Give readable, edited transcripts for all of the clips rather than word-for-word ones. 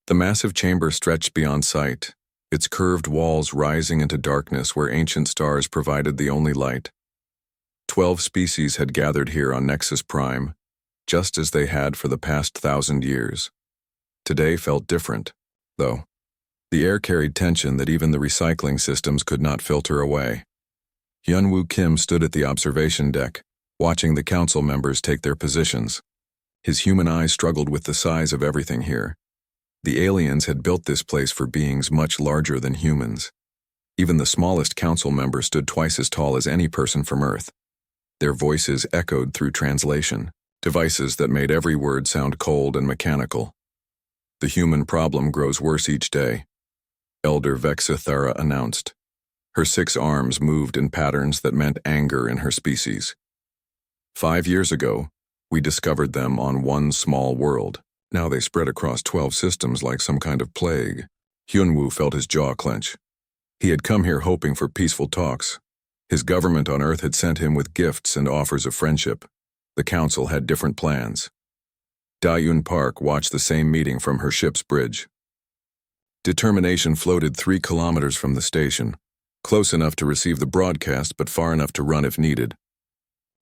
The massive chamber stretched beyond sight, its curved walls rising into darkness where ancient stars provided the only light. 12 species had gathered here on Nexus Prime, just as they had for the past 1,000 years. Today felt different, though. The air carried tension that even the recycling systems could not filter away. Hyunwoo Kim stood at the observation deck, watching the council members take their positions. His human eyes struggled with the size of everything here. The aliens had built this place for beings much larger than humans. Even the smallest council member stood twice as tall as any person from Earth. Their voices echoed through translation, devices that made every word sound cold and mechanical. The human problem grows worse each day, Elder Vexithara announced. Her 6 arms moved in patterns that meant anger in her species. 5 years ago, we discovered them on one small world. Now they spread across 12 systems like some kind of plague. Hyunwoo felt his jaw clench. He had come here hoping for peaceful talks. His government on Earth had sent him with gifts and offers of friendship. The council had different plans. Da-Yun Park watched the same meeting from her ship's bridge. Determination floated 3 kilometers from the station, close enough to receive the broadcast but far enough to run if needed.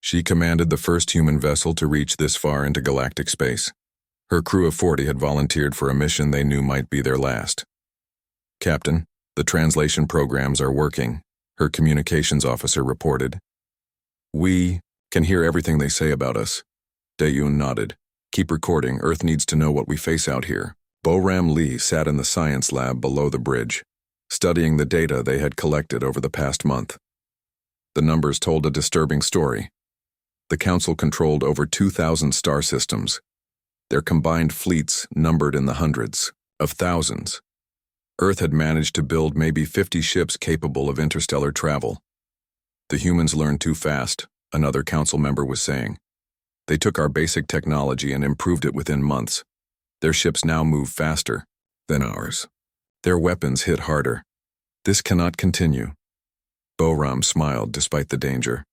She commanded the first human vessel to reach this far into galactic space. Her crew of 40 had volunteered for a mission they knew might be their last. "Captain, the translation programs are working," her communications officer reported. "We can hear everything they say about us." Da-Yun nodded. "Keep recording. Earth needs to know what we face out here." Bo-Ram Lee sat in the science lab below the bridge, studying the data they had collected over the past month. The numbers told a disturbing story. The Council controlled over 2,000 star systems. Their combined fleets numbered in the hundreds of thousands. Earth had managed to build maybe 50 ships capable of interstellar travel. "The humans learned too fast," another council member was saying. "They took our basic technology and improved it within months. Their ships now move faster than ours. Their weapons hit harder. This cannot continue." Bo-Ram smiled despite the danger.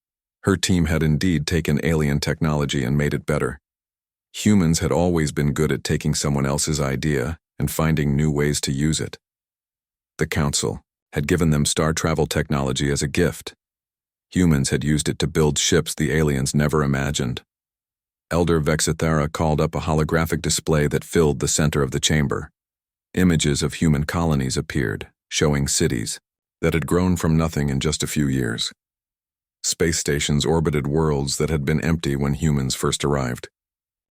Her team had indeed taken alien technology and made it better. Humans had always been good at taking someone else's idea and finding new ways to use it. The Council had given them star travel technology as a gift. Humans had used it to build ships the aliens never imagined. Elder Vexithara called up a holographic display that filled the center of the chamber. Images of human colonies appeared, showing cities that had grown from nothing in just a few years. Space stations orbited worlds that had been empty when humans first arrived.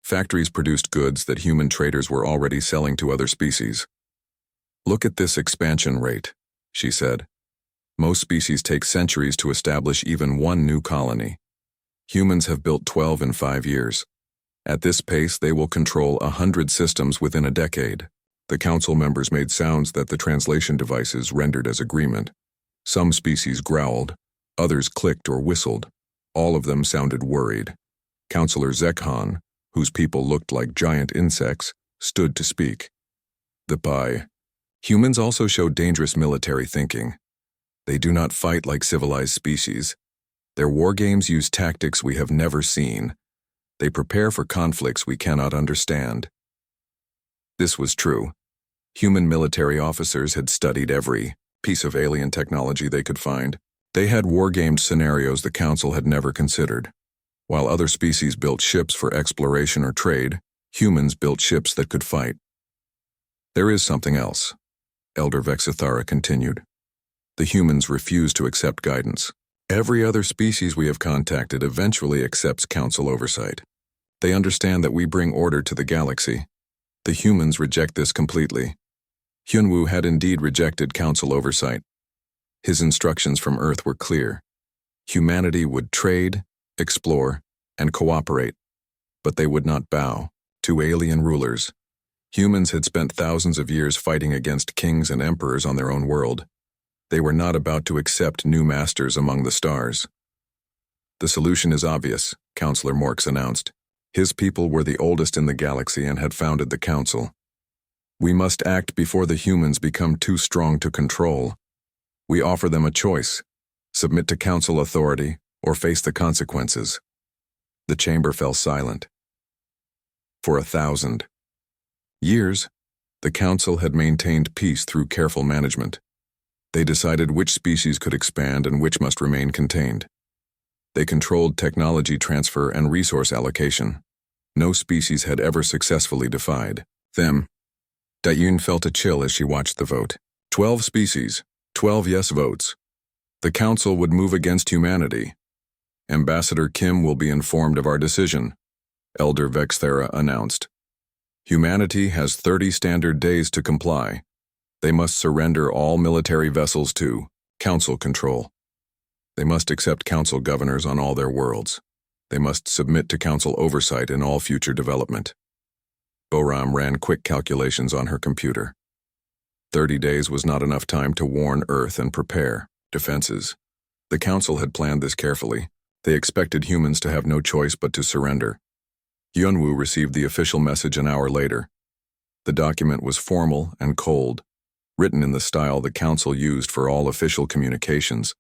Factories produced goods that human traders were already selling to other species. "Look at this expansion rate," she said. "Most species take centuries to establish even one new colony. Humans have built 12 in 5 years. At this pace, they will control 100 systems within a decade." The council members made sounds that the translation devices rendered as agreement. Some species growled, others clicked or whistled. All of them sounded worried. Councillor Zekhan, whose people looked like giant insects, stood to speak. Humans also show dangerous military thinking. They do not fight like civilized species. Their war games use tactics we have never seen. They prepare for conflicts we cannot understand." This was true. Human military officers had studied every piece of alien technology they could find. They had war-gamed scenarios the Council had never considered. While other species built ships for exploration or trade, humans built ships that could fight. "There is something else," Elder Vexithara continued. "The humans refuse to accept guidance. Every other species we have contacted eventually accepts Council oversight. They understand that we bring order to the galaxy. The humans reject this completely." Hyunwoo had indeed rejected Council oversight. His instructions from Earth were clear. Humanity would trade, explore, and cooperate, but they would not bow to alien rulers. Humans had spent thousands of years fighting against kings and emperors on their own world. They were not about to accept new masters among the stars. "The solution is obvious," Councillor Morks announced. His people were the oldest in the galaxy and had founded the Council. "We must act before the humans become too strong to control. We offer them a choice: submit to Council authority or face the consequences." The chamber fell silent. For 1,000 years, The Council had maintained peace through careful management. They decided which species could expand and which must remain contained. They controlled technology transfer and resource allocation. No species had ever successfully defied them. Dayun felt a chill as she watched the vote. 12 species, 12 yes votes. The Council would move against humanity. Ambassador Kim will be informed of our decision, Elder Vexthera announced. Humanity has 30 standard days to comply. They must surrender all military vessels to Council control. They must accept Council governors on all their worlds. They must submit to Council oversight in all future development. Boram ran quick calculations on her computer. 30 days was not enough time to warn Earth and prepare defenses. The Council had planned this carefully. They expected humans to have no choice but to surrender. Yunwoo received the official message an hour later. The document was formal and cold, written in the style the Council used for all official communications.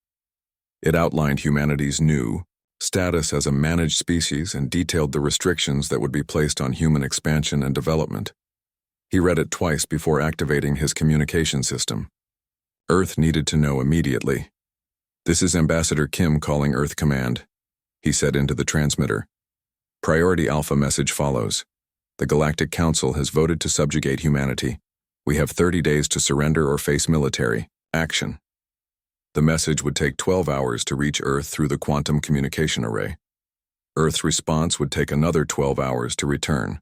It outlined humanity's new status as a managed species and detailed the restrictions that would be placed on human expansion and development. He read it twice before activating his communication system. Earth needed to know immediately. "This is Ambassador Kim calling Earth Command," he said into the transmitter. "Priority Alpha message follows. The Galactic Council has voted to subjugate humanity. We have 30 days to surrender or face military action." The message would take 12 hours to reach Earth through the quantum communication array. Earth's response would take another 12 hours to return.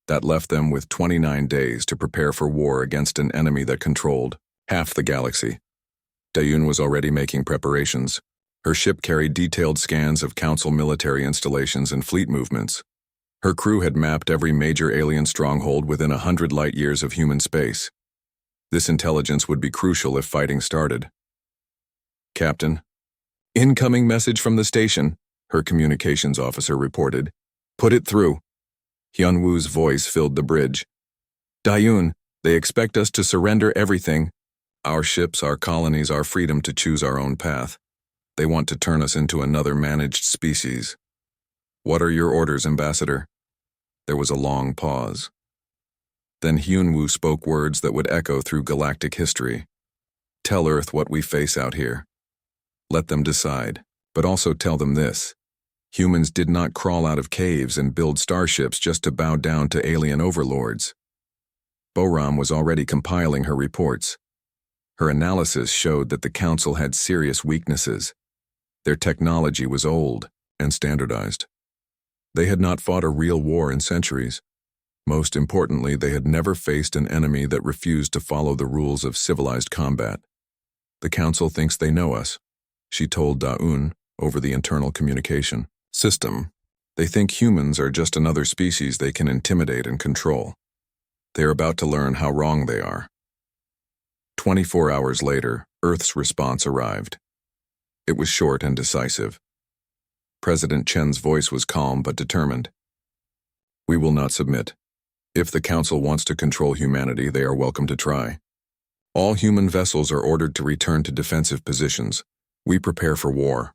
That left them with 29 days to prepare for war against an enemy that controlled half the galaxy. Dayun was already making preparations. Her ship carried detailed scans of Council military installations and fleet movements. Her crew had mapped every major alien stronghold within 100 light-years of human space. This intelligence would be crucial if fighting started. "Captain, incoming message from the station," her communications officer reported. "Put it through." Hyunwoo's voice filled the bridge. "Dayun, they expect us to surrender everything. Our ships, our colonies, our freedom to choose our own path. They want to turn us into another managed species. What are your orders, Ambassador?" There was a long pause. Then Hyunwoo spoke words that would echo through galactic history. "Tell Earth what we face out here. Let them decide, but also tell them this. Humans did not crawl out of caves and build starships just to bow down to alien overlords." Boram was already compiling her reports. Her analysis showed that the Council had serious weaknesses. Their technology was old and standardized. They had not fought a real war in centuries. Most importantly, they had never faced an enemy that refused to follow the rules of civilized combat. "The Council thinks they know us," she told Dayun over the internal communication system. "They think humans are just another species they can intimidate and control. They are about to learn how wrong they are." 24 hours later, Earth's response arrived. It was short and decisive. President Chen's voice was calm but determined. "We will not submit. If the Council wants to control humanity, they are welcome to try. All human vessels are ordered to return to defensive positions. We prepare for war."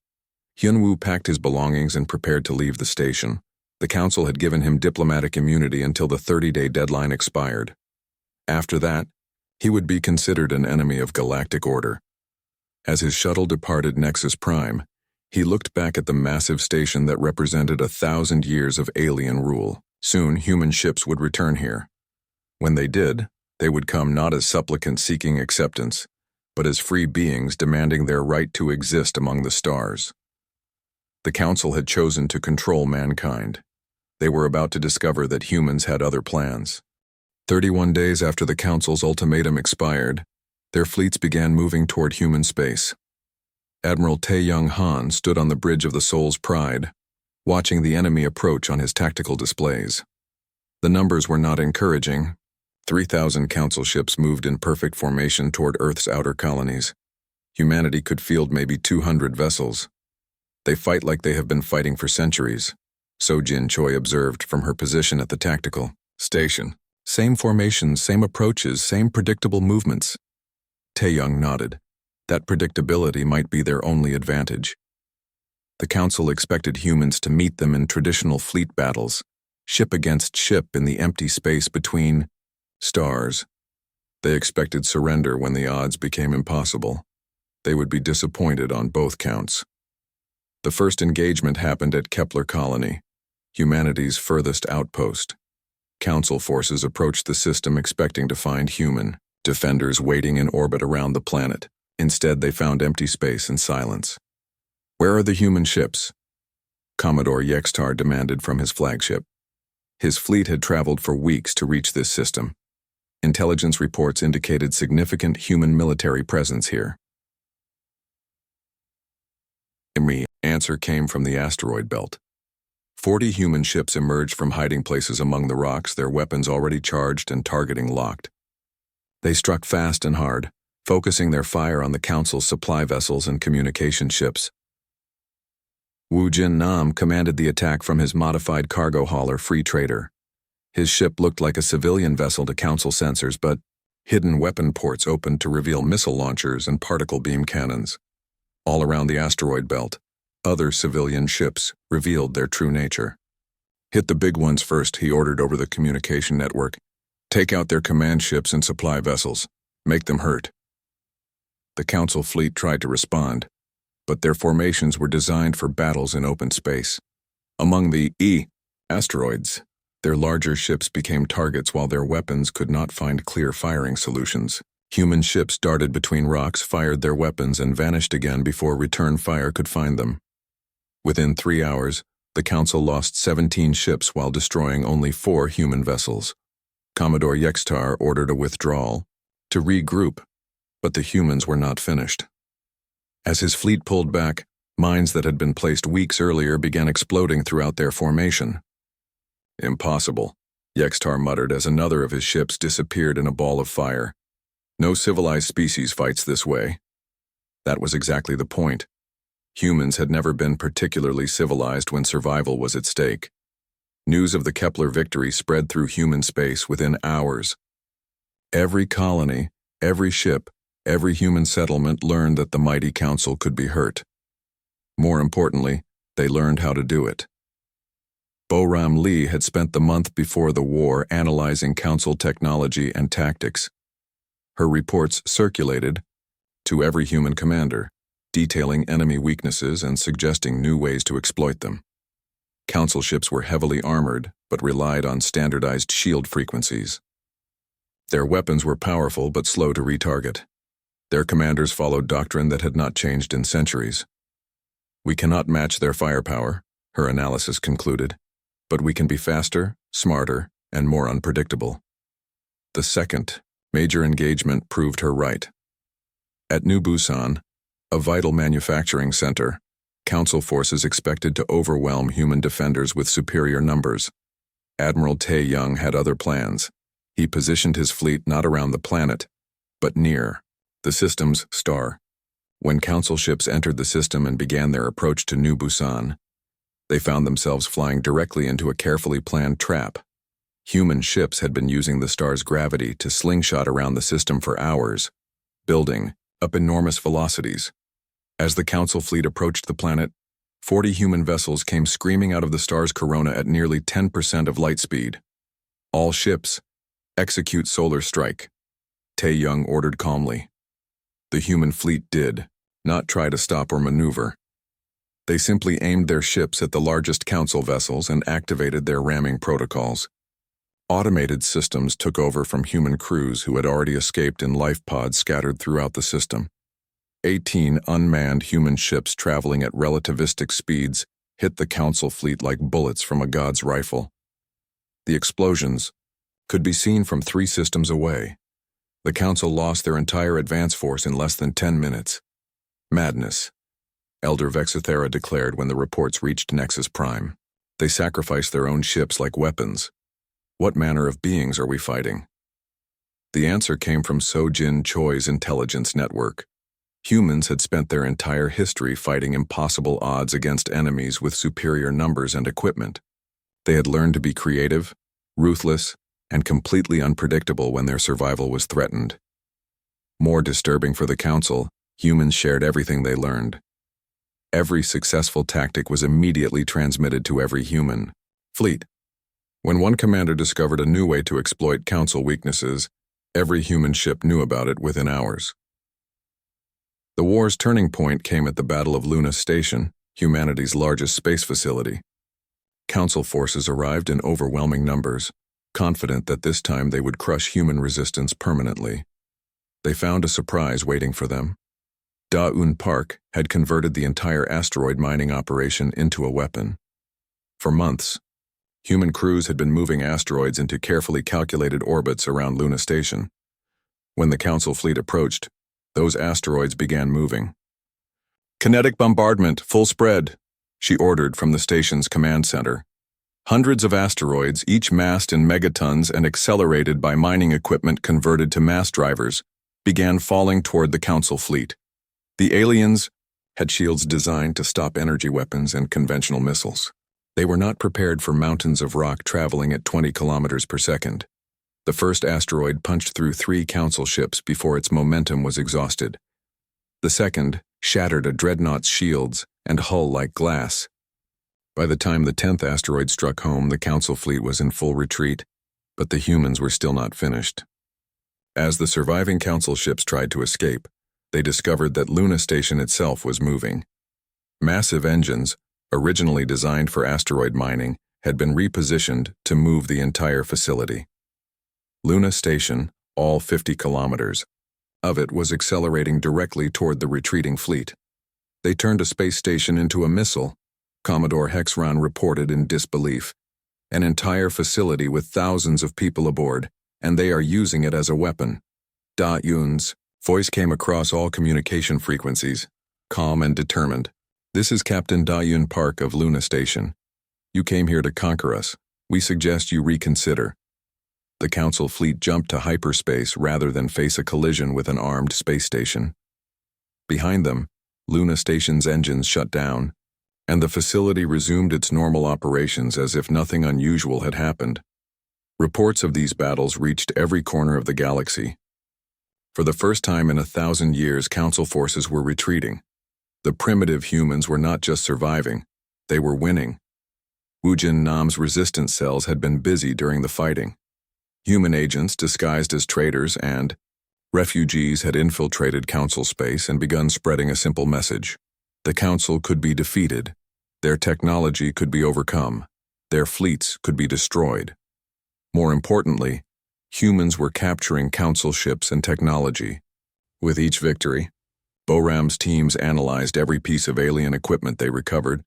Hyunwoo packed his belongings and prepared to leave the station. The Council had given him diplomatic immunity until the 30-day deadline expired. After that, he would be considered an enemy of galactic order. As his shuttle departed Nexus Prime, he looked back at the massive station that represented 1,000 years of alien rule. Soon, human ships would return here. When they did, they would come not as supplicants seeking acceptance, but as free beings demanding their right to exist among the stars. The Council had chosen to control mankind. They were about to discover that humans had other plans. 31 days after the Council's ultimatum expired, their fleets began moving toward human space. Admiral Tae-Young Han stood on the bridge of the Soul's Pride, watching the enemy approach on his tactical displays. The numbers were not encouraging. 3,000 Council ships moved in perfect formation toward Earth's outer colonies. Humanity could field maybe 200 vessels. "They fight like they have been fighting for centuries," So Jin Choi observed from her position at the tactical station. "Same formations, same approaches, same predictable movements." Tae-Young nodded. That predictability might be their only advantage. The Council expected humans to meet them in traditional fleet battles, ship against ship in the empty space between stars. They expected surrender when the odds became impossible. They would be disappointed on both counts. The first engagement happened at Kepler Colony, humanity's furthest outpost. Council forces approached the system expecting to find human defenders waiting in orbit around the planet. Instead, they found empty space and silence. "Where are the human ships?" Commodore Yextar demanded from his flagship. His fleet had traveled for weeks to reach this system. Intelligence reports indicated significant human military presence here. The answer came from the asteroid belt. 40 human ships emerged from hiding places among the rocks, their weapons already charged and targeting locked. They struck fast and hard, focusing their fire on the Council's supply vessels and communication ships. Wu Jin Nam commanded the attack from his modified cargo hauler Free Trader. His ship looked like a civilian vessel to Council sensors, but hidden weapon ports opened to reveal missile launchers and particle beam cannons. All around the asteroid belt, other civilian ships revealed their true nature. "Hit the big ones first," he ordered over the communication network. "Take out their command ships and supply vessels. Make them hurt." The Council fleet tried to respond, but their formations were designed for battles in open space. Among the asteroids, their larger ships became targets while their weapons could not find clear firing solutions. Human ships darted between rocks, fired their weapons, and vanished again before return fire could find them. Within 3 hours, the Council lost 17 ships while destroying only 4 human vessels. Commodore Yextar ordered a withdrawal to regroup, but the humans were not finished. As his fleet pulled back, mines that had been placed weeks earlier began exploding throughout their formation. "Impossible," Yextar muttered as another of his ships disappeared in a ball of fire. "No civilized species fights this way." That was exactly the point. Humans had never been particularly civilized when survival was at stake. News of the Kepler victory spread through human space within hours. Every colony, every ship, every human settlement learned that the mighty Council could be hurt. More importantly, they learned how to do it. Bo-Ram Lee had spent the month before the war analyzing Council technology and tactics. Her reports circulated to every human commander, detailing enemy weaknesses and suggesting new ways to exploit them. Council ships were heavily armored, but relied on standardized shield frequencies. Their weapons were powerful but slow to retarget. Their commanders followed doctrine that had not changed in centuries. "We cannot match their firepower," her analysis concluded, "but we can be faster, smarter, and more unpredictable." The second major engagement proved her right. At New Busan, a vital manufacturing center, Council forces expected to overwhelm human defenders with superior numbers. Admiral Tae Young had other plans. He positioned his fleet not around the planet, but near the system's star. When Council ships entered the system and began their approach to New Busan, they found themselves flying directly into a carefully planned trap. Human ships had been using the star's gravity to slingshot around the system for hours, building up enormous velocities. As the Council fleet approached the planet, 40 human vessels came screaming out of the star's corona at nearly 10% of light speed. "All ships, execute solar strike," Tae Young ordered calmly. The human fleet did not try to stop or maneuver. They simply aimed their ships at the largest Council vessels and activated their ramming protocols. Automated systems took over from human crews who had already escaped in life pods scattered throughout the system. 18 unmanned human ships traveling at relativistic speeds hit the Council fleet like bullets from a god's rifle. The explosions could be seen from 3 systems away. The Council lost their entire advance force in less than 10 minutes. "Madness," Elder Vexithera declared when the reports reached Nexus Prime. "They sacrificed their own ships like weapons. What manner of beings are we fighting?" The answer came from Sojin Choi's intelligence network. Humans had spent their entire history fighting impossible odds against enemies with superior numbers and equipment. They had learned to be creative, ruthless, and completely unpredictable when their survival was threatened. More disturbing for the Council, humans shared everything they learned. Every successful tactic was immediately transmitted to every human fleet. When one commander discovered a new way to exploit Council weaknesses, Every human ship knew about it within hours. The war's turning point came at the Battle of Luna Station, humanity's largest space facility. Council forces arrived in overwhelming numbers, confident that this time they would crush human resistance permanently. They found a surprise waiting for them. Da-Un Park had converted the entire asteroid mining operation into a weapon. For months, human crews had been moving asteroids into carefully calculated orbits around Luna Station. When the Council fleet approached, those asteroids began moving. "Kinetic bombardment, full spread," she ordered from the station's command center. Hundreds of asteroids, each massed in megatons and accelerated by mining equipment converted to mass drivers, began falling toward the Council fleet. The aliens had shields designed to stop energy weapons and conventional missiles. They were not prepared for mountains of rock traveling at 20 kilometers per second. The first asteroid punched through 3 Council ships before its momentum was exhausted. The second shattered a dreadnought's shields and hull like glass. By the time the 10th asteroid struck home, the Council fleet was in full retreat, but the humans were still not finished. As the surviving Council ships tried to escape, they discovered that Luna Station itself was moving. Massive engines, originally designed for asteroid mining, had been repositioned to move the entire facility. Luna Station, all 50 kilometers of it, was accelerating directly toward the retreating fleet. "They turned a space station into a missile," Commodore Hexron reported in disbelief. "An entire facility with thousands of people aboard, and they are using it as a weapon." Da-Un's voice came across all communication frequencies, calm and determined. "This is Captain Da-Un Park of Luna Station. You came here to conquer us. We suggest you reconsider." The Council fleet jumped to hyperspace rather than face a collision with an armed space station. Behind them, Luna Station's engines shut down, and the facility resumed its normal operations as if nothing unusual had happened. Reports of these battles reached every corner of the galaxy. For the first time in 1,000 years, Council forces were retreating. The primitive humans were not just surviving, they were winning. Wujin Nam's resistance cells had been busy during the fighting. Human agents disguised as traitors and refugees had infiltrated Council space and begun spreading a simple message. The Council could be defeated, their technology could be overcome, their fleets could be destroyed. More importantly, humans were capturing Council ships and technology. With each victory, Boram's teams analyzed every piece of alien equipment they recovered,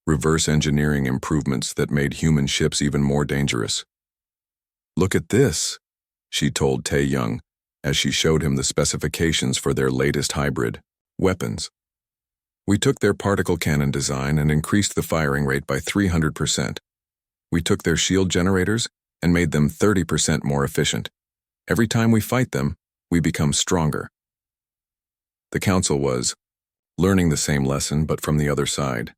reverse engineering improvements that made human ships even more dangerous. "Look at this," she told Tae-Young as she showed him the specifications for their latest hybrid weapons. "We took their particle cannon design and increased the firing rate by 300%. We took their shield generators and made them 30% more efficient. Every time we fight them, we become stronger." The Council was learning the same lesson, but from the other side.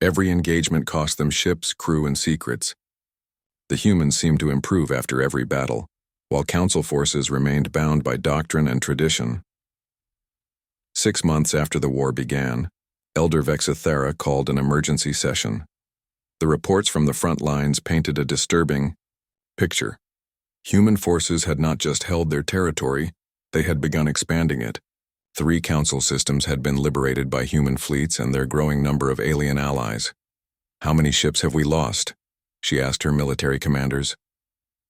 Every engagement cost them ships, crew, and secrets. The humans seemed to improve after every battle, while Council forces remained bound by doctrine and tradition. 6 months after the war began, Elder Vexithera called an emergency session. The reports from the front lines painted a disturbing picture. Human forces had not just held their territory, they had begun expanding it. 3 Council systems had been liberated by human fleets and their growing number of alien allies. "How many ships have we lost?" she asked her military commanders.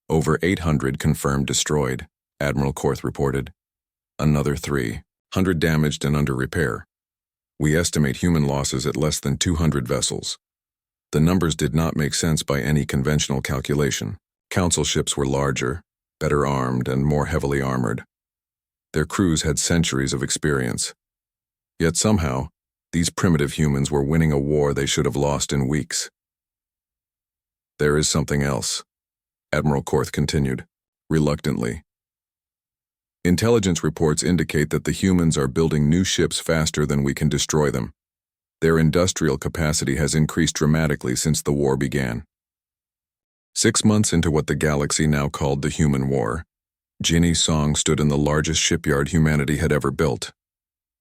"Over 800 confirmed destroyed," Admiral Korth reported. "Another 300 damaged and under repair. We estimate human losses at less than 200 vessels." The numbers did not make sense by any conventional calculation. Council ships were larger, better armed, and more heavily armored. Their crews had centuries of experience. Yet somehow, these primitive humans were winning a war they should have lost in weeks. "There is something else," Admiral Korth continued, reluctantly. "Intelligence reports indicate that the humans are building new ships faster than we can destroy them. Their industrial capacity has increased dramatically since the war began." 6 months into what the galaxy now called the Human War, Jinny Song stood in the largest shipyard humanity had ever built.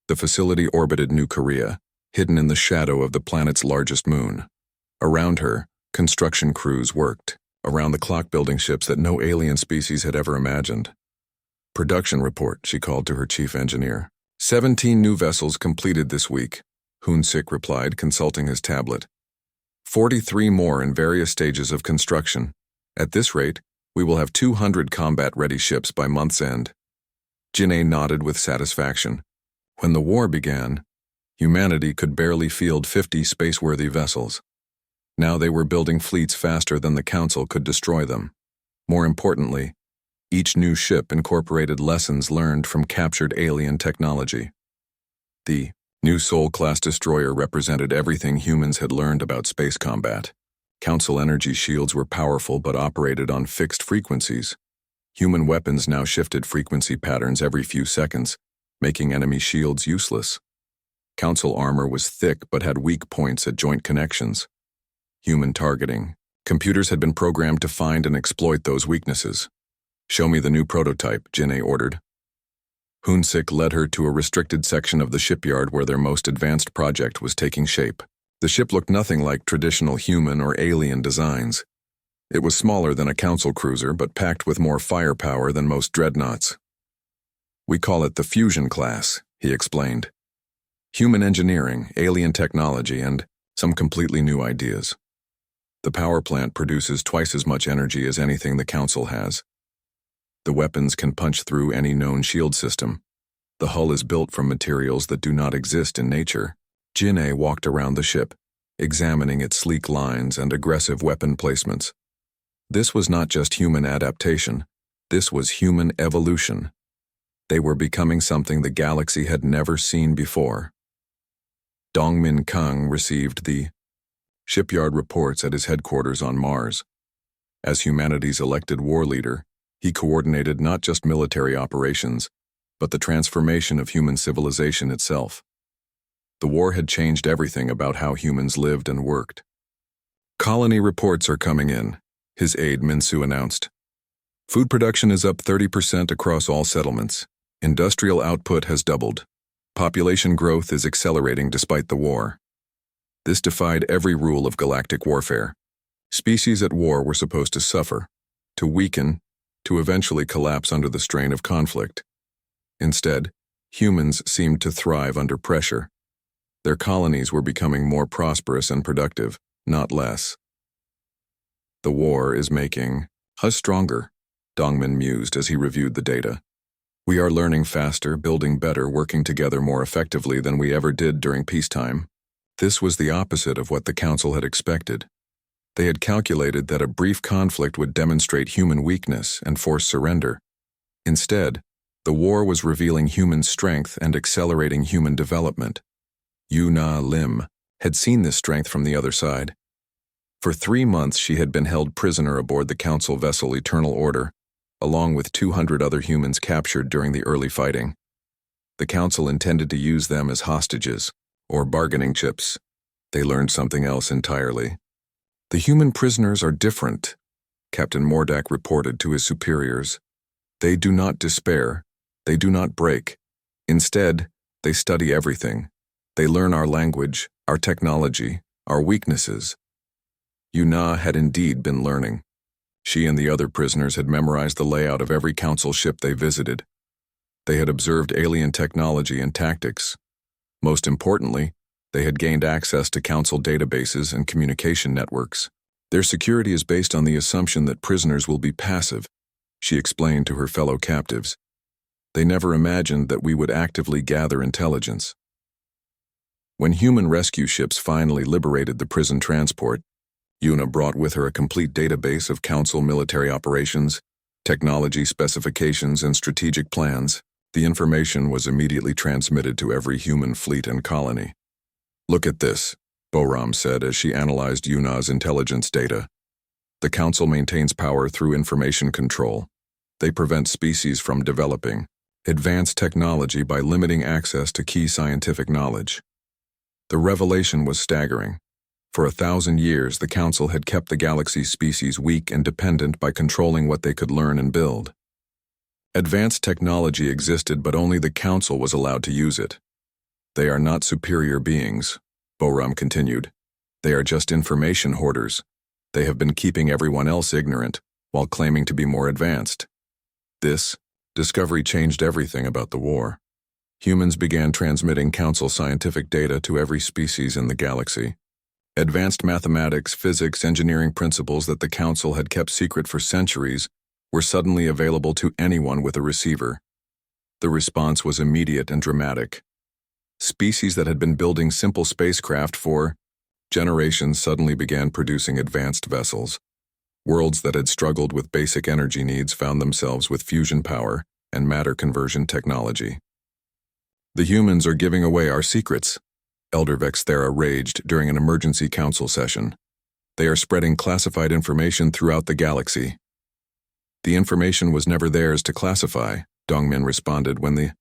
The facility orbited New Korea, hidden in the shadow of the planet's largest moon. Around her, construction crews worked, around the clock building ships that no alien species had ever imagined. Production report, she called to her chief engineer. 17 new vessels completed this week, Hoonsik replied, consulting his tablet. 43 more in various stages of construction. At this rate, we will have 200 combat-ready ships by month's end. Jin'e nodded with satisfaction. When the war began, humanity could barely field 50 space-worthy vessels. Now they were building fleets faster than the Council could destroy them. More importantly, each new ship incorporated lessons learned from captured alien technology. The new Sol-class destroyer represented everything humans had learned about space combat. Council energy shields were powerful but operated on fixed frequencies. Human weapons now shifted frequency patterns every few seconds, making enemy shields useless. Council armor was thick but had weak points at joint connections. Human targeting. Computers had been programmed to find and exploit those weaknesses. Show me the new prototype, Jin'e ordered. Hoonsik led her to a restricted section of the shipyard where their most advanced project was taking shape. The ship looked nothing like traditional human or alien designs. It was smaller than a council cruiser, but packed with more firepower than most dreadnoughts. We call it the Fusion class, he explained. Human engineering, alien technology, and some completely new ideas. The power plant produces twice as much energy as anything the Council has. The weapons can punch through any known shield system. The hull is built from materials that do not exist in nature. Jin'e walked around the ship, examining its sleek lines and aggressive weapon placements. This was not just human adaptation. This was human evolution. They were becoming something the galaxy had never seen before. Dongmin Kung received the shipyard reports at his headquarters on Mars. As humanity's elected war leader, he coordinated not just military operations, but the transformation of human civilization itself. The war had changed everything about how humans lived and worked. Colony reports are coming in, his aide Minsu announced. Food production is up 30% across all settlements. Industrial output has doubled. Population growth is accelerating despite the war. This defied every rule of galactic warfare. Species at war were supposed to suffer, to weaken, to eventually collapse under the strain of conflict. Instead, humans seemed to thrive under pressure. Their colonies were becoming more prosperous and productive, not less. The war is making us stronger, Dongmin mused as he reviewed the data. We are learning faster, building better, working together more effectively than we ever did during peacetime. This was the opposite of what the Council had expected. They had calculated that a brief conflict would demonstrate human weakness and force surrender. Instead, the war was revealing human strength and accelerating human development. Yuna Lim had seen this strength from the other side. For 3 months she had been held prisoner aboard the Council vessel Eternal Order, along with 200 other humans captured during the early fighting. The Council intended to use them as hostages, or bargaining chips. They learned something else entirely. The human prisoners are different, Captain Mordak reported to his superiors. They do not despair. They do not break. Instead, they study everything. They learn our language, our technology, our weaknesses. Yuna had indeed been learning. She and the other prisoners had memorized the layout of every Council ship they visited. They had observed alien technology and tactics. Most importantly, they had gained access to Council databases and communication networks. Their security is based on the assumption that prisoners will be passive, she explained to her fellow captives. They never imagined that we would actively gather intelligence. When human rescue ships finally liberated the prison transport, Yuna brought with her a complete database of Council military operations, technology specifications, and strategic plans. The information was immediately transmitted to every human fleet and colony. Look at this, Boram said as she analyzed Yuna's intelligence data. The Council maintains power through information control. They prevent species from developing advanced technology by limiting access to key scientific knowledge. The revelation was staggering. For 1,000 years, the Council had kept the galaxy's species weak and dependent by controlling what they could learn and build. Advanced technology existed, but only the Council was allowed to use it. They are not superior beings, Boram continued. They are just information hoarders. They have been keeping everyone else ignorant, while claiming to be more advanced. This Discovery changed everything about the war. Humans began transmitting Council scientific data to every species in the galaxy. Advanced mathematics, physics, engineering principles that the Council had kept secret for centuries were suddenly available to anyone with a receiver. The response was immediate and dramatic. Species that had been building simple spacecraft for generations suddenly began producing advanced vessels. Worlds that had struggled with basic energy needs found themselves with fusion power and matter conversion technology. "The humans are giving away our secrets," Elder Vexthera raged during an emergency council session. "They are spreading classified information throughout the galaxy." "The information was never theirs to classify," Dongmin responded when the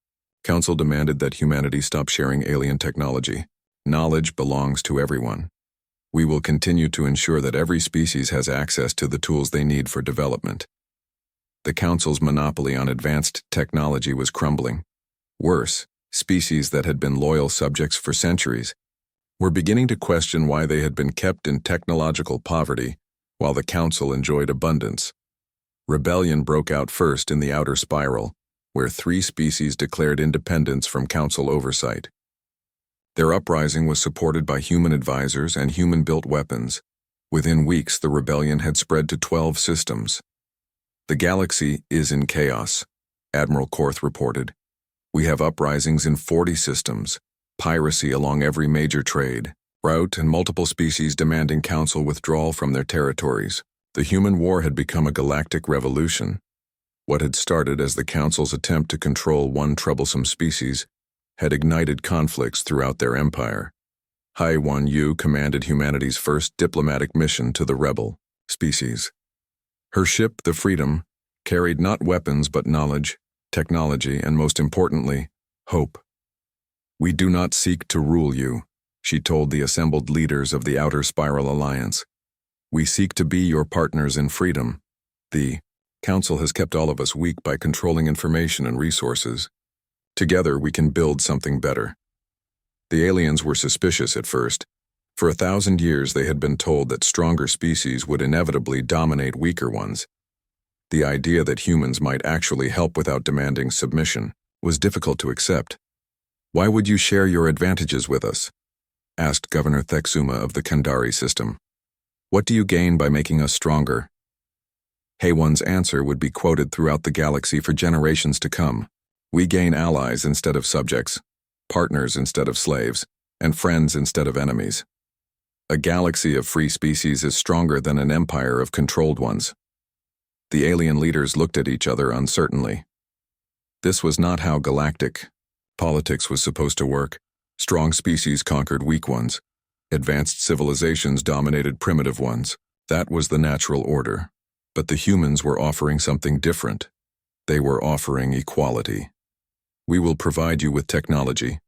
council demanded that humanity stop sharing alien technology. "Knowledge belongs to everyone. We will continue to ensure that every species has access to the tools they need for development." The council's monopoly on advanced technology was crumbling. Worse, species that had been loyal subjects for centuries were beginning to question why they had been kept in technological poverty while the council enjoyed abundance. Rebellion broke out first in the outer spiral, where 3 species declared independence from council oversight. Their uprising was supported by human advisors and human-built weapons. Within weeks, the rebellion had spread to 12 systems. "The galaxy is in chaos," Admiral Korth reported. "We have uprisings in 40 systems, piracy along every major trade route, and multiple species demanding council withdrawal from their territories." The human war had become a galactic revolution. What had started as the Council's attempt to control one troublesome species had ignited conflicts throughout their empire. Hai Wan Yu commanded humanity's first diplomatic mission to the rebel species. Her ship, the Freedom, carried not weapons but knowledge, technology, and most importantly, hope. "We do not seek to rule you," she told the assembled leaders of the Outer Spiral Alliance. "We seek to be your partners in freedom. The Council has kept all of us weak by controlling information and resources. Together we can build something better." The aliens were suspicious at first. For 1,000 years they had been told that stronger species would inevitably dominate weaker ones. The idea that humans might actually help without demanding submission was difficult to accept. "Why would you share your advantages with us?" asked Governor Thexuma of the Kandari system. "What do you gain by making us stronger?" Haywan's answer would be quoted throughout the galaxy for generations to come. "We gain allies instead of subjects, partners instead of slaves, and friends instead of enemies. A galaxy of free species is stronger than an empire of controlled ones." The alien leaders looked at each other uncertainly. This was not how galactic politics was supposed to work. Strong species conquered weak ones. Advanced civilizations dominated primitive ones. That was the natural order. But the humans were offering something different. They were offering equality. "We will provide you with technology,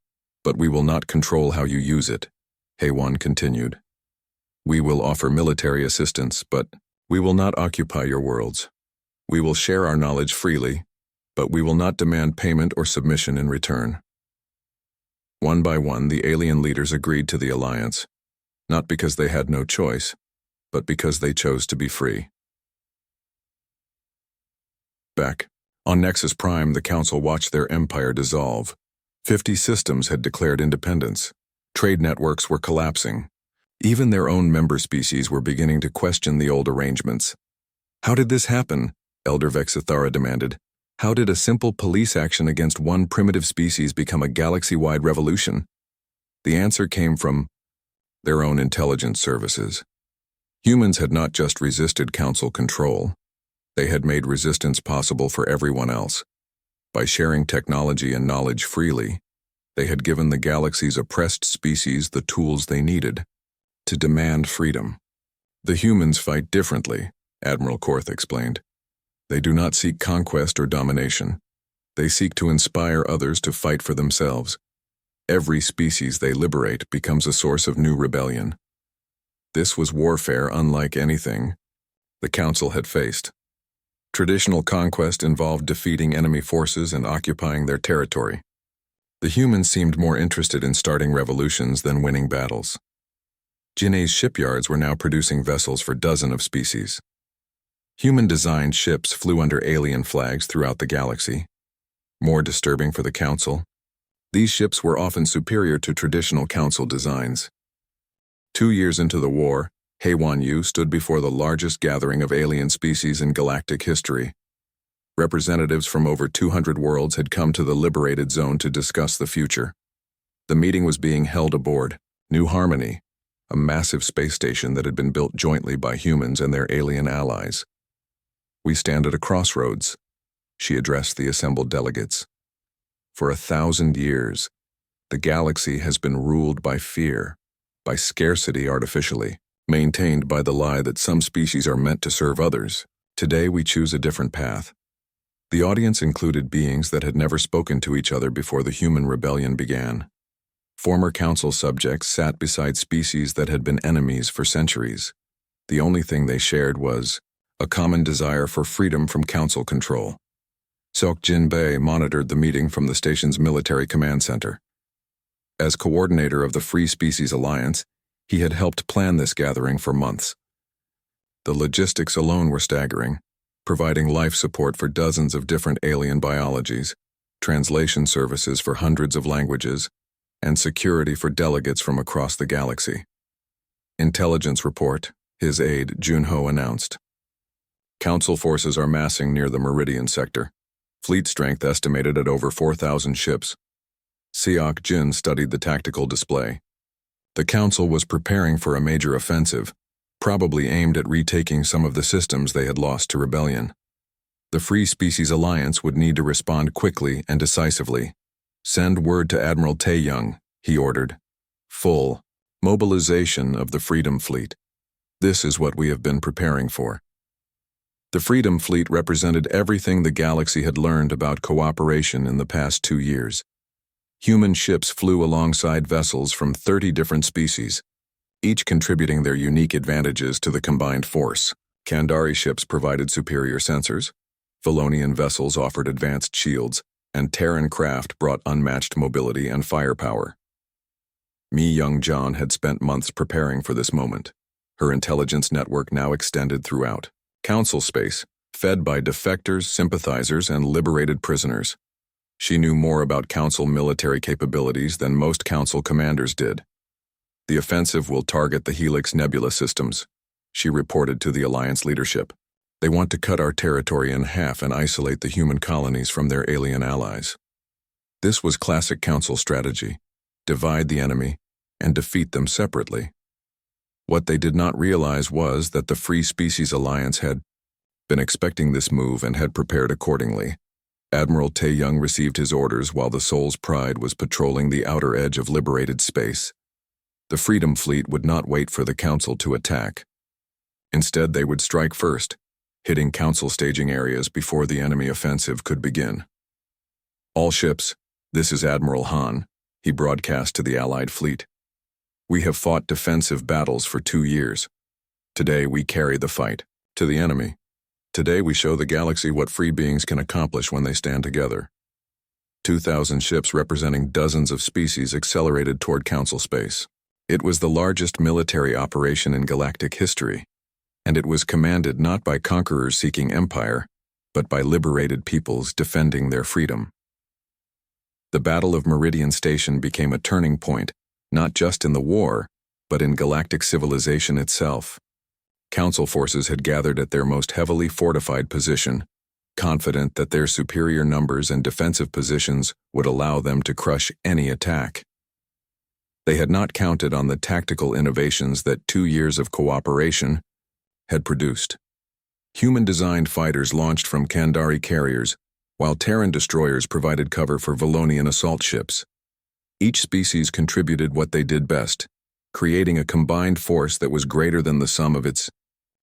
but we will not control how you use it," Haywan continued. "We will offer military assistance, but we will not occupy your worlds. We will share our knowledge freely, but we will not demand payment or submission in return." One by one, the alien leaders agreed to the alliance, not because they had no choice, but because they chose to be free. Back on Nexus Prime, the Council watched their empire dissolve. 50 systems had declared independence. Trade networks were collapsing. Even their own member species were beginning to question the old arrangements. "How did this happen?" Elder Vexithara demanded. "How did a simple police action against one primitive species become a galaxy-wide revolution?" The answer came from their own intelligence services. Humans had not just resisted Council control. They had made resistance possible for everyone else. By sharing technology and knowledge freely, they had given the galaxy's oppressed species the tools they needed to demand freedom. "The humans fight differently," Admiral Korth explained. "They do not seek conquest or domination. They seek to inspire others to fight for themselves. Every species they liberate becomes a source of new rebellion." This was warfare unlike anything the Council had faced. Traditional conquest involved defeating enemy forces and occupying their territory. The humans seemed more interested in starting revolutions than winning battles. Jinneh's shipyards were now producing vessels for dozens of species. Human-designed ships flew under alien flags throughout the galaxy, More disturbing for the Council, these ships were often superior to traditional Council designs. 2 years into the war, HFY stood before the largest gathering of alien species in galactic history. Representatives from over 200 worlds had come to the liberated zone to discuss the future. The meeting was being held aboard New Harmony, a massive space station that had been built jointly by humans and their alien allies. "We stand at a crossroads," she addressed the assembled delegates. "For 1,000 years, the galaxy has been ruled by fear, by scarcity artificially, maintained by the lie that some species are meant to serve others. Today we choose a different path." The audience included beings that had never spoken to each other before the human rebellion began. Former Council subjects sat beside species that had been enemies for centuries. The only thing they shared was a common desire for freedom from Council control. Seok Jin Bae monitored the meeting from the station's military command center. As coordinator of the Free Species Alliance, he had helped plan this gathering for months. The logistics alone were staggering, providing life support for dozens of different alien biologies, translation services for hundreds of languages, and security for delegates from across the galaxy. "Intelligence report," his aide Junho announced. "Council forces are massing near the Meridian sector. Fleet strength estimated at over 4,000 ships." Seok Jin studied the tactical display. The Council was preparing for a major offensive, probably aimed at retaking some of the systems they had lost to rebellion. The Free Species Alliance would need to respond quickly and decisively. "Send word to Admiral Tae-young," he ordered. "Full mobilization of the Freedom Fleet. This is what we have been preparing for." The Freedom Fleet represented everything the galaxy had learned about cooperation in the past 2 years. Human ships flew alongside vessels from 30 different species, each contributing their unique advantages to the combined force. Kandari ships provided superior sensors, Valonian vessels offered advanced shields, and Terran craft brought unmatched mobility and firepower. Mi Young-jan had spent months preparing for this moment. Her intelligence network now extended throughout Council space, fed by defectors, sympathizers, and liberated prisoners. She knew more about Council military capabilities than most Council commanders did. "The offensive will target the Helix Nebula systems," she reported to the Alliance leadership. "They want to cut our territory in half and isolate the human colonies from their alien allies." This was classic Council strategy: divide the enemy and defeat them separately. What they did not realize was that the Free Species Alliance had been expecting this move and had prepared accordingly. Admiral Tae-young received his orders while the Soul's Pride was patrolling the outer edge of liberated space. The Freedom Fleet would not wait for the Council to attack. Instead, they would strike first, hitting Council staging areas before the enemy offensive could begin. "All ships, this is Admiral Han," he broadcast to the Allied fleet. "We have fought defensive battles for 2 years. Today we carry the fight to the enemy. Today we show the galaxy what free beings can accomplish when they stand together." 2,000 ships representing dozens of species accelerated toward Council space. It was the largest military operation in galactic history, and it was commanded not by conquerors seeking empire, but by liberated peoples defending their freedom. The Battle of Meridian Station became a turning point, not just in the war, but in galactic civilization itself. Council forces had gathered at their most heavily fortified position, confident that their superior numbers and defensive positions would allow them to crush any attack. They had not counted on the tactical innovations that 2 years of cooperation had produced. Human-designed fighters launched from Kandari carriers, while Terran destroyers provided cover for Valonian assault ships. Each species contributed what they did best, creating a combined force that was greater than the sum of its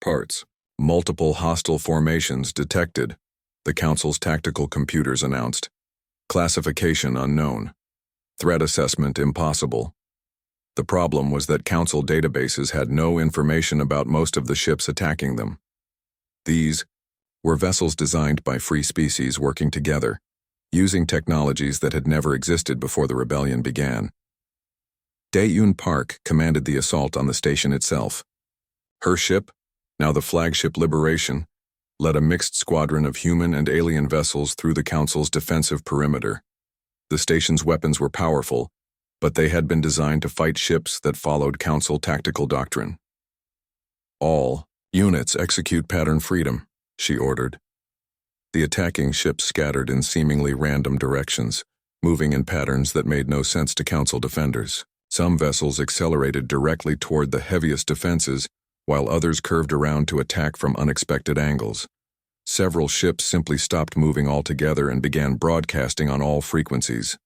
parts. "Multiple hostile formations detected," the Council's tactical computers announced. "Classification unknown. Threat assessment impossible." The problem was that Council databases had no information about most of the ships attacking them. These were vessels designed by free species working together, using technologies that had never existed before the rebellion began. Dae-Yoon Park commanded the assault on the station itself. Her ship, now the flagship Liberation, led a mixed squadron of human and alien vessels through the Council's defensive perimeter. The station's weapons were powerful, but they had been designed to fight ships that followed Council tactical doctrine. "All units execute pattern freedom," she ordered. The attacking ships scattered in seemingly random directions, moving in patterns that made no sense to Council defenders. Some vessels accelerated directly toward the heaviest defenses, while others curved around to attack from unexpected angles. Several ships simply stopped moving altogether and began broadcasting on all frequencies.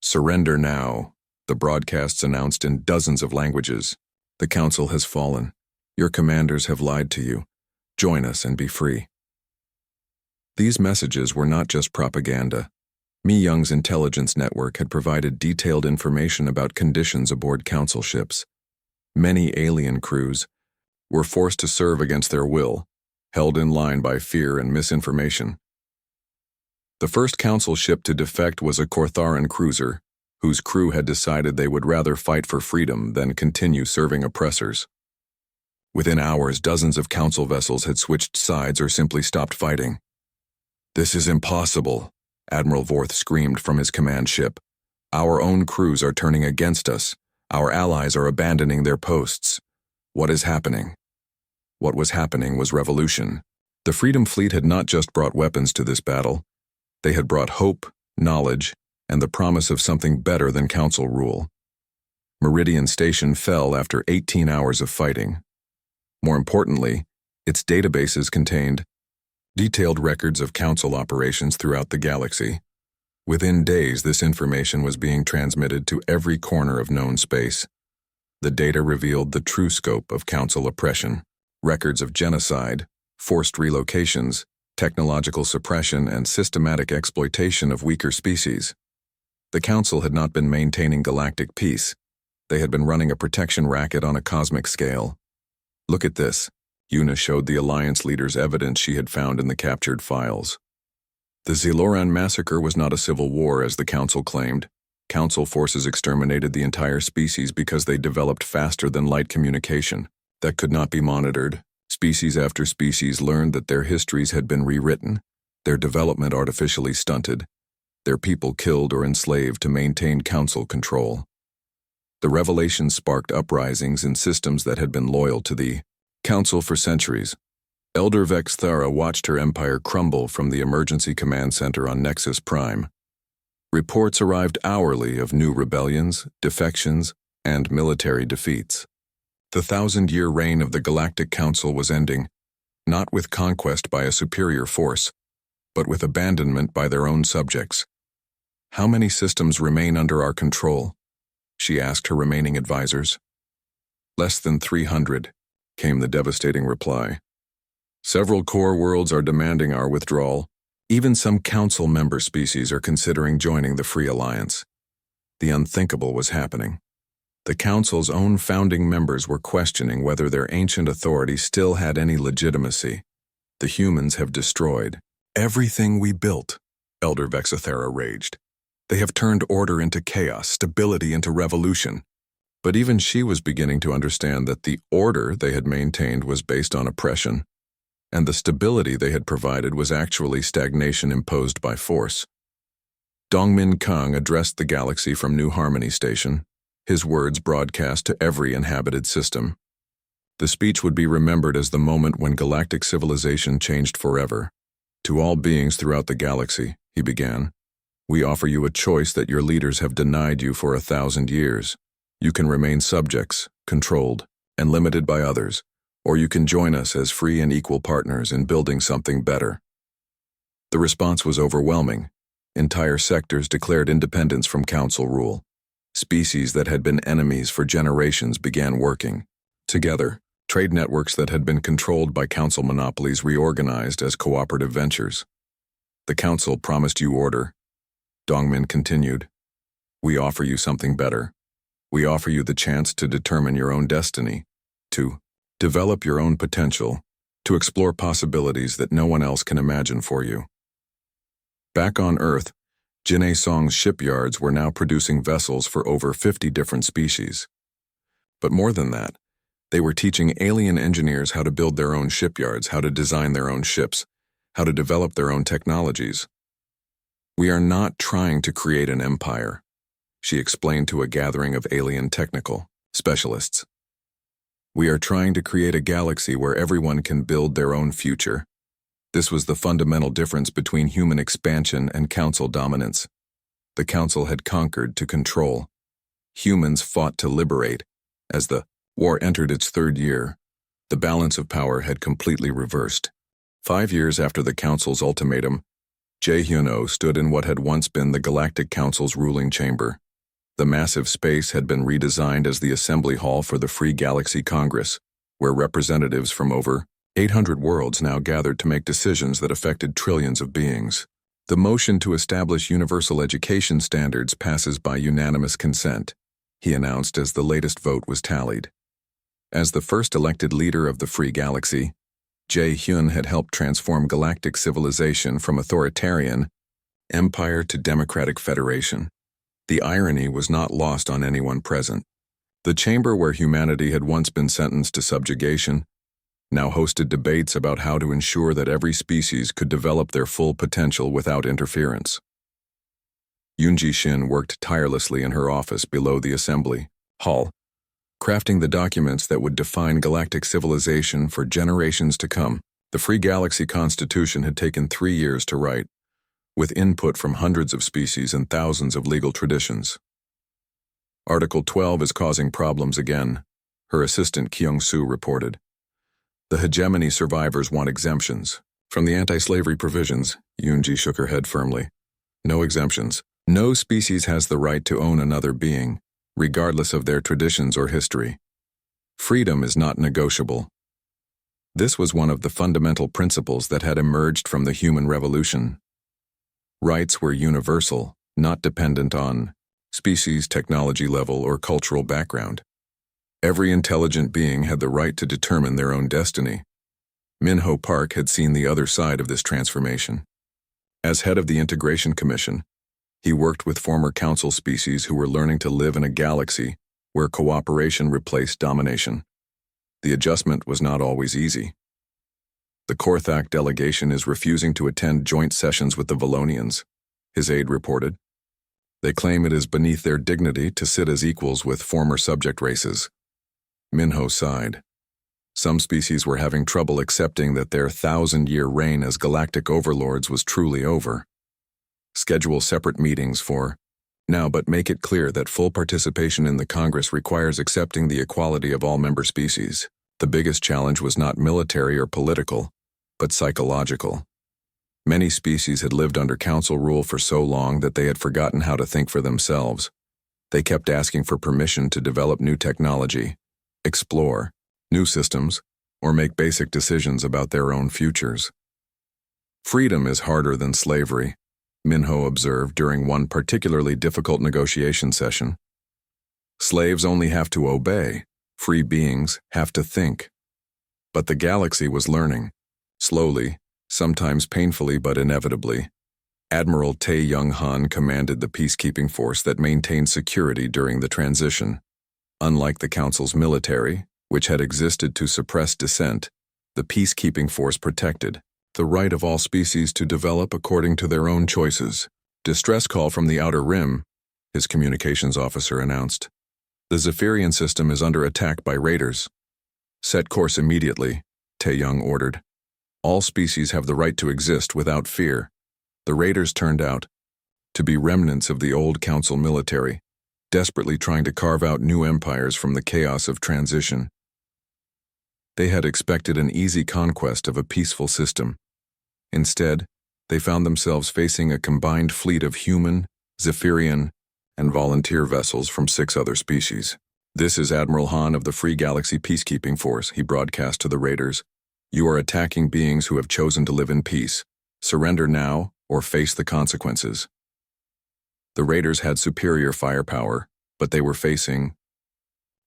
"Surrender now," the broadcasts announced in dozens of languages. "The Council has fallen. Your commanders have lied to you. Join us and be free." These messages were not just propaganda. Mi Young's intelligence network had provided detailed information about conditions aboard Council ships. Many alien crews were forced to serve against their will, held in line by fear and misinformation. The first Council ship to defect was a Cortharan cruiser, whose crew had decided they would rather fight for freedom than continue serving oppressors. Within hours, dozens of Council vessels had switched sides or simply stopped fighting. "This is impossible," Admiral Vorth screamed from his command ship. "Our own crews are turning against us. Our allies are abandoning their posts. What is happening?" What was happening was revolution. The Freedom Fleet had not just brought weapons to this battle. They had brought hope, knowledge, and the promise of something better than Council rule. Meridian Station fell after 18 hours of fighting. More importantly, its databases contained detailed records of Council operations throughout the galaxy. Within days, this information was being transmitted to every corner of known space. The data revealed the true scope of Council oppression: records of genocide, forced relocations, technological suppression, and systematic exploitation of weaker species. The Council had not been maintaining galactic peace. They had been running a protection racket on a cosmic scale. "Look at this." Una showed the Alliance leaders evidence she had found in the captured files. The Zeloran massacre was not a civil war, as the Council claimed. Council forces exterminated the entire species because they developed faster-than-light communication that could not be monitored. Species after species learned that their histories had been rewritten, their development artificially stunted, their people killed or enslaved to maintain Council control. The revelation sparked uprisings in systems that had been loyal to the Council for centuries. Elder Vex Thara watched her empire crumble from the emergency command center on Nexus Prime. Reports arrived hourly of new rebellions, defections, and military defeats. The 1,000-year reign of the Galactic Council was ending, not with conquest by a superior force, but with abandonment by their own subjects. "How many systems remain under our control?" she asked her remaining advisors. "Less than 300, came the devastating reply. "Several core worlds are demanding our withdrawal. Even some Council member species are considering joining the Free Alliance." The unthinkable was happening. The Council's own founding members were questioning whether their ancient authority still had any legitimacy. "The humans have destroyed everything we built," Elder Vexathera raged. "They have turned order into chaos, stability into revolution." But even she was beginning to understand that the order they had maintained was based on oppression, and the stability they had provided was actually stagnation imposed by force. Dongmin Kung addressed the galaxy from New Harmony Station, his words broadcast to every inhabited system. The speech would be remembered as the moment when galactic civilization changed forever. "To all beings throughout the galaxy," he began, "we offer you a choice that your leaders have denied you for 1,000 years. You can remain subjects, controlled, and limited by others, or you can join us as free and equal partners in building something better." The response was overwhelming. Entire sectors declared independence from Council rule. Species that had been enemies for generations began working together. Trade networks that had been controlled by Council monopolies reorganized as cooperative ventures. "The Council promised you order," Dongmin continued. "We offer you something better. We offer you the chance to determine your own destiny, to develop your own potential, to explore possibilities that no one else can imagine for you." Back on Earth, Jin'e Song's shipyards were now producing vessels for over 50 different species. But more than that, They were teaching alien engineers how to build their own shipyards, how to design their own ships, how to develop their own technologies. "We are not trying to create an empire," she explained to a gathering of alien technical specialists. "We are trying to create a galaxy where everyone can build their own future." This was the fundamental difference between human expansion and council dominance. The council had conquered to control. Humans fought to liberate. As the war entered its third year, the balance of power had completely reversed. 5 years after the council's ultimatum, Jae-hyun-oh stood in what had once been the Galactic Council's ruling chamber. The massive space had been redesigned as the assembly hall for the Free Galaxy Congress, where representatives from over 800 worlds now gathered to make decisions that affected trillions of beings. "The motion to establish universal education standards passes by unanimous consent," he announced as the latest vote was tallied. As the first elected leader of the Free Galaxy, Jae-hyun had helped transform galactic civilization from authoritarian empire to democratic federation. The irony was not lost on anyone present. The chamber where humanity had once been sentenced to subjugation now hosted debates about how to ensure that every species could develop their full potential without interference. Yoon Ji-shin worked tirelessly in her office below the assembly hall, crafting the documents that would define galactic civilization for generations to come. The Free Galaxy Constitution had taken 3 years to write, with input from hundreds of species and thousands of legal traditions. "Article 12 is causing problems again," her assistant Kyung-soo reported. "The hegemony survivors want exemptions. From the anti-slavery provisions," Yoon-ji shook her head firmly. "No exemptions. No species has the right to own another being, regardless of their traditions or history. Freedom is not negotiable." This was one of the fundamental principles that had emerged from the human revolution. Rights were universal, not dependent on species, technology level, or cultural background. Every intelligent being had the right to determine their own destiny. Min-ho Park had seen the other side of this transformation. As head of the Integration Commission, he worked with former council species who were learning to live in a galaxy where cooperation replaced domination. The adjustment was not always easy. "The Korthak delegation is refusing to attend joint sessions with the Valonians," his aide reported. "They claim it is beneath their dignity to sit as equals with former subject races." Min-ho sighed. Some species were having trouble accepting that their 1,000-year reign as galactic overlords was truly over. "Schedule separate meetings for now, but make it clear that full participation in the Congress requires accepting the equality of all member species." The biggest challenge was not military or political, but psychological. Many species had lived under council rule for so long that they had forgotten how to think for themselves. They kept asking for permission to develop new technology, explore new systems, or make basic decisions about their own futures. "Freedom is harder than slavery," Min-ho observed during one particularly difficult negotiation session. "Slaves only have to obey. Free beings have to think." But the galaxy was learning. Slowly, sometimes painfully but inevitably. Admiral Tae Young-han commanded the peacekeeping force that maintained security during the transition. Unlike the Council's military, which had existed to suppress dissent, the peacekeeping force protected the right of all species to develop according to their own choices. "Distress call from the Outer Rim," his communications officer announced. "The Zephyrian system is under attack by raiders." "Set course immediately," Tae-young ordered. "All species have the right to exist without fear." The raiders turned out to be remnants of the old Council military, desperately trying to carve out new empires from the chaos of transition. They had expected an easy conquest of a peaceful system. Instead, they found themselves facing a combined fleet of human, Zephyrian, and volunteer vessels from 6 other species. "This is Admiral Han of the Free Galaxy Peacekeeping Force," he broadcast to the raiders. "You are attacking beings who have chosen to live in peace. Surrender now or face the consequences." The raiders had superior firepower, but they were facing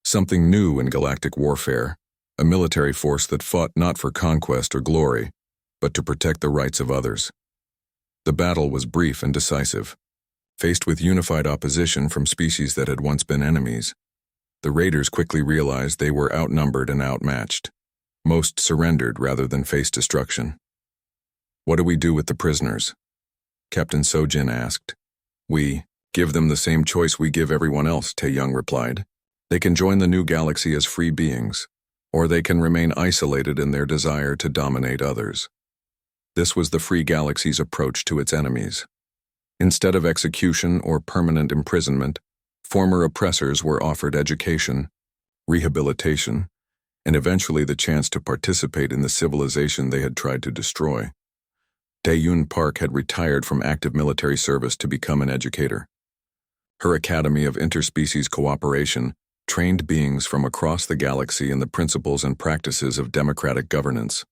something new in galactic warfare, a military force that fought not for conquest or glory, but to protect the rights of others. The battle was brief and decisive. Faced with unified opposition from species that had once been enemies, The raiders quickly realized they were outnumbered and outmatched. Most surrendered rather than face destruction. "What do we do with the prisoners?" Captain Sojin asked. "We give them the same choice we give everyone else," Tae-young replied. "They can join the new galaxy as free beings, or they can remain isolated in their desire to dominate others." This was the free galaxy's approach to its enemies. Instead of execution or permanent imprisonment, former oppressors were offered education, rehabilitation, and eventually the chance to participate in the civilization they had tried to destroy. Dae-yoon Park had retired from active military service to become an educator. Her Academy of Interspecies Cooperation trained beings from across the galaxy in the principles and practices of democratic governance.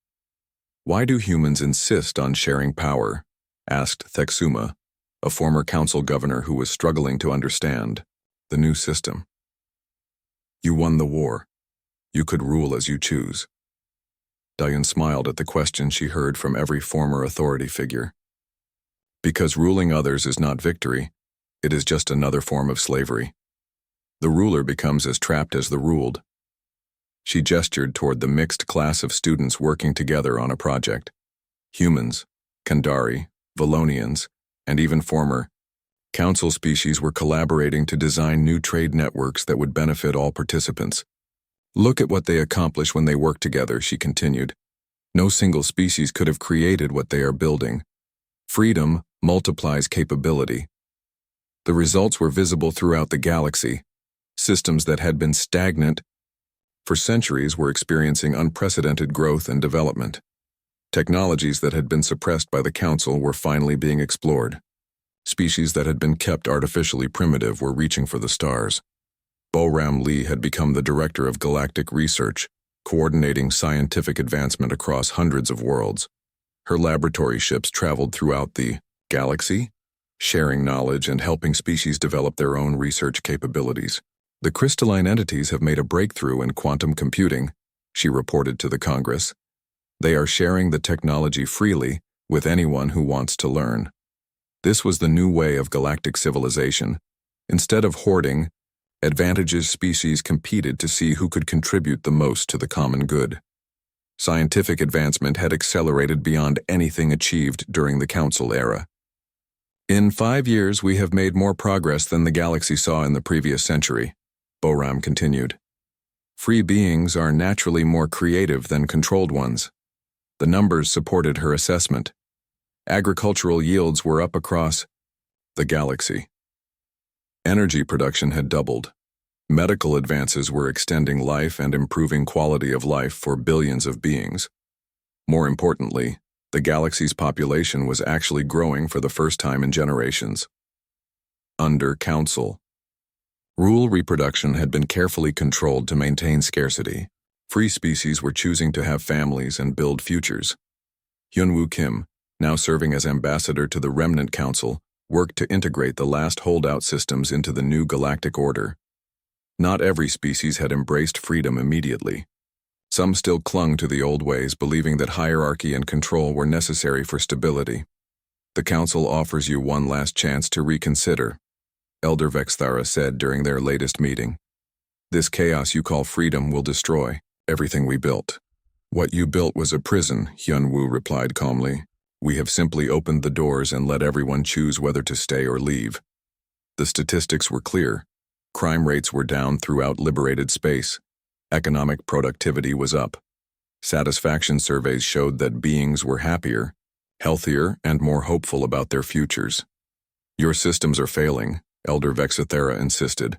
"Why do humans insist on sharing power?" asked Thexuma, a former council governor who was struggling to understand the new system. "You won the war. You could rule as you choose." Dae-yoon smiled at the question she heard from every former authority figure. "Because ruling others is not victory, it is just another form of slavery. The ruler becomes as trapped as the ruled." She gestured toward the mixed class of students working together on a project. Humans, Kandari, Valonians, and even former council species were collaborating to design new trade networks that would benefit all participants. "Look at what they accomplish when they work together," she continued. "No single species could have created what they are building. Freedom multiplies capability." The results were visible throughout the galaxy. Systems that had been stagnant for centuries were experiencing unprecedented growth and development. Technologies that had been suppressed by the Council were finally being explored. Species that had been kept artificially primitive were reaching for the stars. Bo-Ram Lee had become the director of galactic research, coordinating scientific advancement across hundreds of worlds. Her laboratory ships traveled throughout the galaxy, sharing knowledge and helping species develop their own research capabilities. "The crystalline entities have made a breakthrough in quantum computing," she reported to the Congress. "They are sharing the technology freely with anyone who wants to learn." This was the new way of galactic civilization. Instead of hoarding, advantageous species competed to see who could contribute the most to the common good. Scientific advancement had accelerated beyond anything achieved during the Council era. "In 5 years, we have made more progress than the galaxy saw in the previous century," Bo-Ram continued. "Free beings are naturally more creative than controlled ones." The numbers supported her assessment. Agricultural yields were up across the galaxy. Energy production had doubled. Medical advances were extending life and improving quality of life for billions of beings. More importantly, the galaxy's population was actually growing for the first time in generations. Under Council, rule reproduction had been carefully controlled to maintain scarcity. Free species were choosing to have families and build futures. Hyunwoo Kim, now serving as ambassador to the Remnant Council, worked to integrate the last holdout systems into the new galactic order. Not every species had embraced freedom immediately. Some still clung to the old ways, believing that hierarchy and control were necessary for stability. "The Council offers you one last chance to reconsider," Elder Vexthara said during their latest meeting. "This chaos you call freedom will destroy everything we built." "What you built was a prison," Hyunwoo replied calmly. "We have simply opened the doors and let everyone choose whether to stay or leave." The statistics were clear. Crime rates were down throughout liberated space. Economic productivity was up. Satisfaction surveys showed that beings were happier, healthier, and more hopeful about their futures. "Your systems are failing," Elder Vexithera insisted.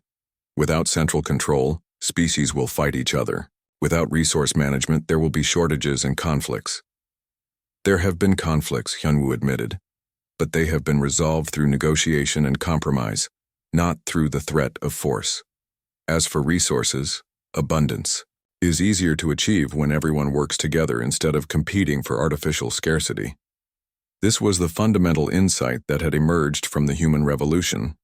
"Without central control, species will fight each other. Without resource management, there will be shortages and conflicts." "There have been conflicts," Hyunwoo admitted, "but they have been resolved through negotiation and compromise, not through the threat of force. As for resources, abundance is easier to achieve when everyone works together instead of competing for artificial scarcity." This was the fundamental insight that had emerged from the human revolution.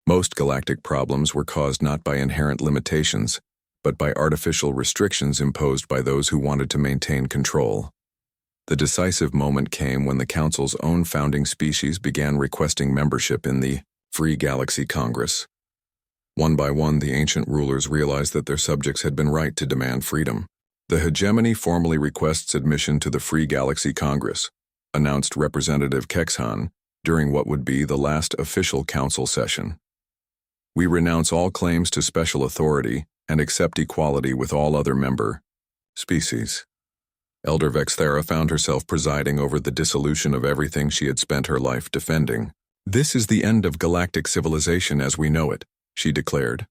Most galactic problems were caused not by inherent limitations, but by artificial restrictions imposed by those who wanted to maintain control. The decisive moment came when the Council's own founding species began requesting membership in the Free Galaxy Congress. One by one, the ancient rulers realized that their subjects had been right to demand freedom. The hegemony formally requests admission to the Free Galaxy Congress, announced Representative Kexhan during what would be the last official council session. We renounce all claims to special authority and accept equality with all other member species. Elder Vexthera found herself presiding over the dissolution of everything she had spent her life defending. "This is the end of galactic civilization as we know it," she declared.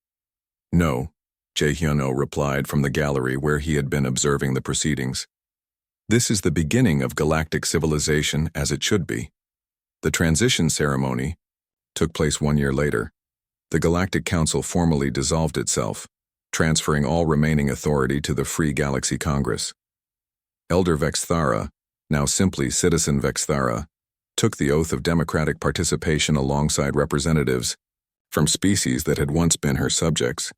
"No," Jae-hyun-oh replied from the gallery where he had been observing the proceedings. "This is the beginning of galactic civilization as it should be." The transition ceremony took place 1 year later. The Galactic Council formally dissolved itself, transferring all remaining authority to the Free Galaxy Congress. Elder Vexthara, now simply Citizen Vexthara, took the oath of democratic participation alongside representatives from species that had once been her subjects.